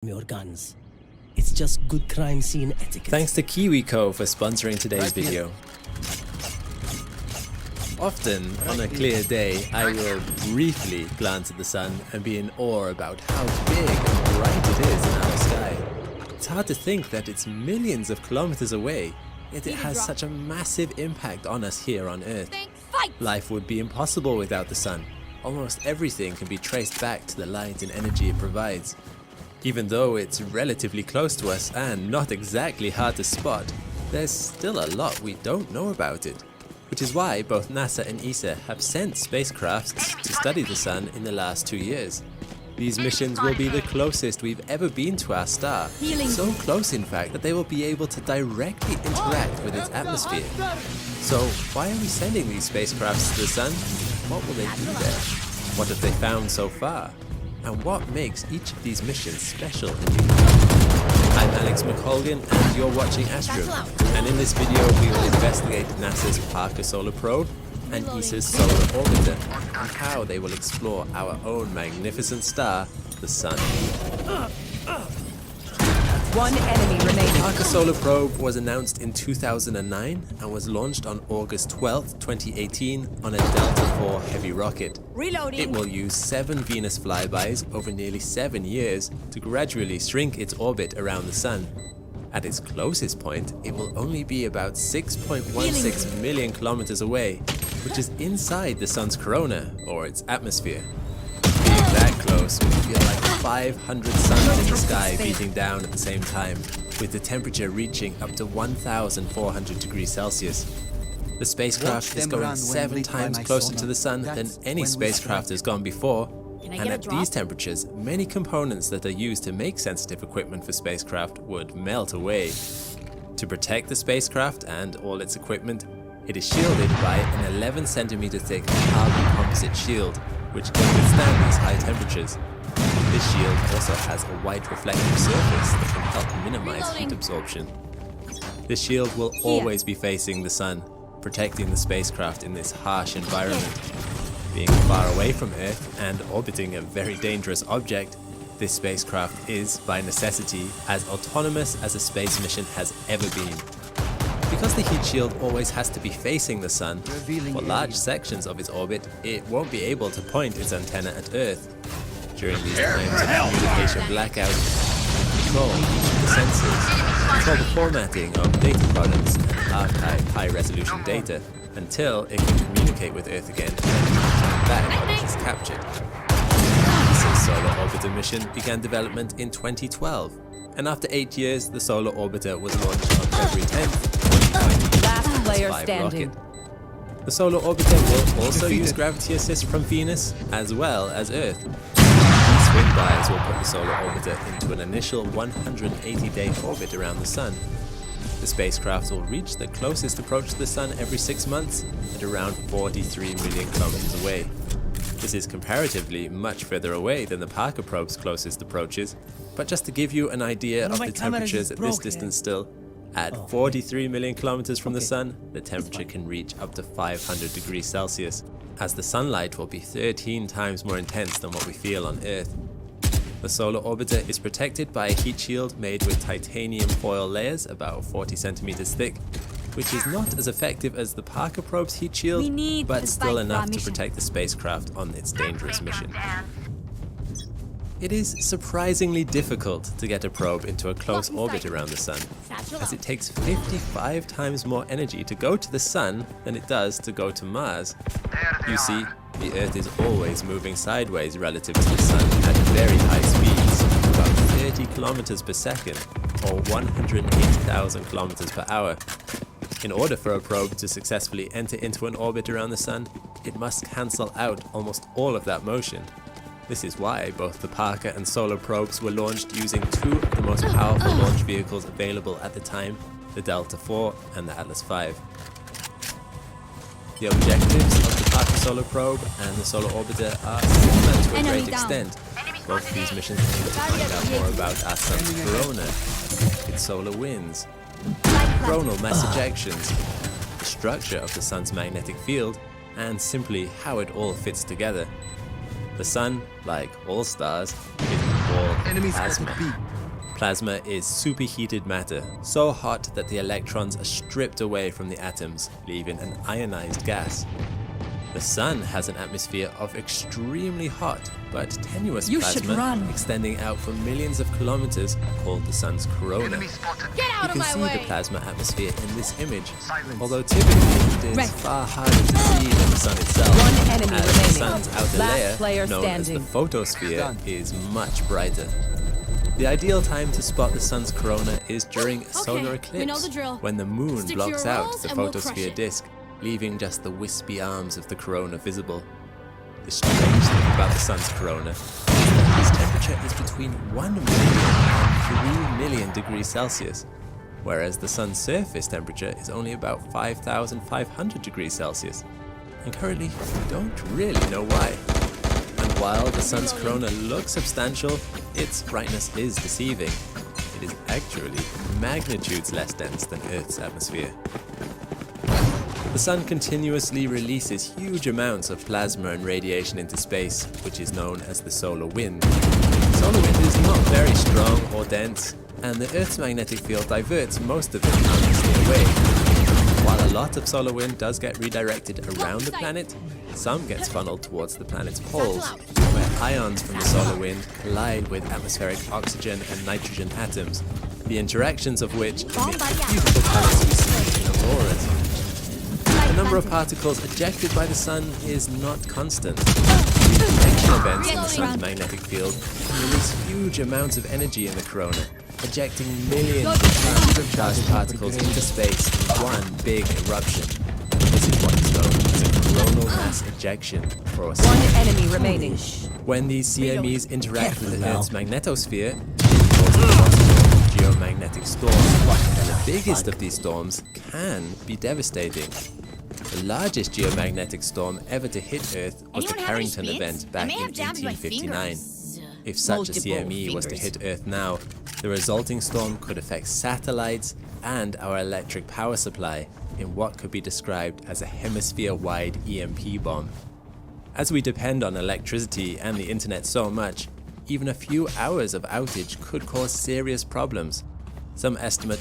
your guns. It's just good crime scene etiquette. Thanks to KiwiCo for sponsoring today's video. Often, on a clear day, I will briefly glance at the sun and be in awe about how big and bright it is in our sky. It's hard to think that it's millions of kilometers away, yet it has such a massive impact on us here on Earth. Life would be impossible without the sun. Almost everything can be traced back to the light and energy it provides. Even though it's relatively close to us and not exactly hard to spot, there's still a lot we don't know about it. Which is why both NASA and ESA have sent spacecrafts to study the sun in the last 2 years. These missions will be the closest we've ever been to our star. So close in fact that they will be able to directly interact with its atmosphere. So why are we sending these spacecrafts to the sun? What will they do there? What have they found so far? And what makes each of these missions special and unique? I'm Alex McColgan and you're watching Astro. And in this video we will investigate NASA's Parker Solar Probe and ESA's Solar Orbiter and how they will explore our own magnificent star, the Sun. One enemy remaining. The Parker Solar Probe was announced in 2009 and was launched on August 12, 2018 on a Delta IV heavy rocket. Reloading. It will use 7 Venus flybys over nearly 7 years to gradually shrink its orbit around the Sun. At its closest point, it will only be about 6.16 million kilometers away, which is inside the Sun's corona, or its atmosphere. Being that close would feel like 500 suns in the sky beating down at the same time, with the temperature reaching up to 1,400 degrees Celsius. The spacecraft is going 7 times closer to the Sun than any spacecraft has gone before, and at these temperatures, many components that are used to make sensitive equipment for spacecraft would melt away. To protect the spacecraft and all its equipment, it is shielded by an 11 centimeter thick carbon composite shield, which can withstand these high temperatures. This shield also has a white reflective surface that can help minimize heat absorption. The shield will always be facing the Sun, protecting the spacecraft in this harsh environment. Being far away from Earth and orbiting a very dangerous object, this spacecraft is, by necessity, as autonomous as a space mission has ever been. Because the heat shield always has to be facing the Sun, for large sections of its orbit, it won't be able to point its antenna at Earth. During these times of communication blackout, control each of the sensors, control the formatting of data products, and archive high-resolution data until it can communicate with Earth again and return back when it is captured. ESA's Solar Orbiter mission began development in 2012, and after 8 years, the Solar Orbiter was launched on February 10th. Last player standing. Rocket. The Solar Orbiter will also use gravity assist from Venus as well as Earth. These swing-bys will put the Solar Orbiter into an initial 180-day orbit around the Sun. The spacecraft will reach the closest approach to the Sun every 6 months at around 43 million kilometers away. This is comparatively much further away than the Parker probe's closest approaches, but just to give you an idea of the temperatures at this distance still, at 43 million kilometers from the Sun, the temperature can reach up to 500 degrees Celsius, as the sunlight will be 13 times more intense than what we feel on Earth. The Solar Orbiter is protected by a heat shield made with titanium foil layers about 40 centimeters thick, which is not as effective as the Parker probe's heat shield, but still enough to protect the spacecraft on its dangerous mission. It is surprisingly difficult to get a probe into a close orbit around the Sun, as it takes 55 times more energy to go to the Sun than it does to go to Mars. You see, the Earth is always moving sideways relative to the Sun at very high speeds, about 30 kilometers per second, or 180,000 kilometers per hour. In order for a probe to successfully enter into an orbit around the Sun, it must cancel out almost all of that motion. This is why both the Parker and Solar probes were launched using 2 of the most powerful launch vehicles available at the time, the Delta IV and the Atlas V. The objectives of the Parker Solar Probe and the Solar Orbiter are similar to a great extent. Both of these missions aim to find out more about our Sun's corona, its solar winds, coronal mass ejections, the structure of the Sun's magnetic field, and simply how it all fits together. The Sun, like all stars, is a ball of plasma. Plasma is superheated matter, so hot that the electrons are stripped away from the atoms, leaving an ionized gas. The Sun has an atmosphere of extremely hot but tenuous plasma extending out for millions of kilometers called the Sun's corona. Get out You of can my see way! the plasma atmosphere in this image, although typically it is far harder to see than the Sun itself, One enemy as the remaining. Sun's outer Last player layer, known as the standing. photosphere, is much brighter. The ideal time to spot the Sun's corona is during a solar eclipse, we know the drill. when the moon Stick to blocks your out roles the and we'll crush photosphere it. disk, leaving just the wispy arms of the corona visible. The strange thing about the Sun's corona is that its temperature is between 1 million and 3 million degrees Celsius, whereas the Sun's surface temperature is only about 5,500 degrees Celsius. And currently, we don't really know why. And while the Sun's corona looks substantial, its brightness is deceiving. It is actually magnitudes less dense than Earth's atmosphere. The Sun continuously releases huge amounts of plasma and radiation into space, which is known as the solar wind. Solar wind is not very strong or dense, and the Earth's magnetic field diverts most of it harmlessly away. While a lot of solar wind does get redirected around the planet, some gets funneled towards the planet's poles, where ions from the solar wind collide with atmospheric oxygen and nitrogen atoms, the interactions of which emit beautiful colors we see in auroras. The number of particles ejected by the Sun is not constant. The ejection events in the Sun's magnetic field can release huge amounts of energy in the corona, ejecting millions of tons of charged particles into space in one big eruption. This is what is known as a coronal mass ejection, or a One enemy remaining. When these CMEs interact with the Earth's magnetosphere, it causes lots of geomagnetic storms, and the biggest of these storms can be devastating. The largest geomagnetic storm ever to hit Earth was the Anyone have any Carrington spits? event back I may in have jammed my 1859. fingers. If such a Multiple CME was to fingers. hit Earth now, the resulting storm could affect satellites and our electric power supply in what could be described as a hemisphere-wide EMP bomb. As we depend on electricity and the internet so much, even a few hours of outage could cause serious problems. Some estimates